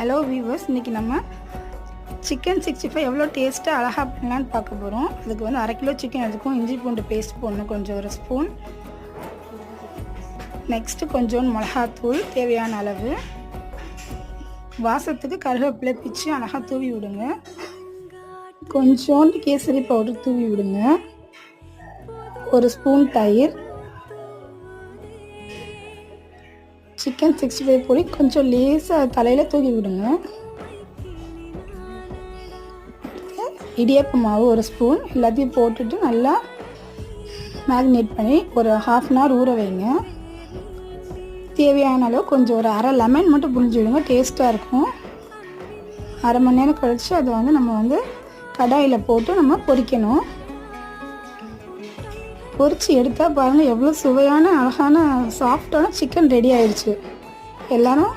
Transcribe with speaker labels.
Speaker 1: Hello viewers, இன்றைக்கி நம்ம chicken 65 எவ்வளோ டேஸ்ட்டாக அழகாக பண்ணலான்னு பார்க்க போகிறோம். அதுக்கு வந்து 1/2 கிலோ சிக்கன் எடுத்துக்கும். இஞ்சி பூண்டு பேஸ்ட் போடணும் கொஞ்சம், 1 ஸ்பூன். நெக்ஸ்ட்டு கொஞ்சோண்டு மிளகாத்தூள் தேவையான அளவு. வாசத்துக்கு கருவேப்பிலை பிச்சு அழகாக தூவி விடுங்க. கொஞ்சோண்டு கேசரி பவுடர் தூவி விடுங்க. 1 ஸ்பூன் தயிர். சிக்கன் 65 பொடி கொஞ்சம் லேசாக தலையில் தூக்கி விடுங்க. இடியாப்ப மாவு 1 ஸ்பூன் எல்லாத்தையும் போட்டுட்டு நல்லா மேரினேட் பண்ணி ஒரு 1/2 அன் ஹவர் ஊற வைங்க. தேவையான அளவு கொஞ்சம் ஒரு 1/2 லெமன் மட்டும் புழிஞ்சு விடுங்க, டேஸ்ட்டாக இருக்கும். 1/2 மணி நேரம் கழித்து அதை வந்து நம்ம வந்து கடாயில் போட்டு நம்ம பொரிக்கணும். பொரித்து எடுத்தால் பாருங்கள் எவ்வளோ சுவையான அழகான சாஃப்டான சிக்கன் ரெடி ஆயிடுச்சு. எல்லோரும்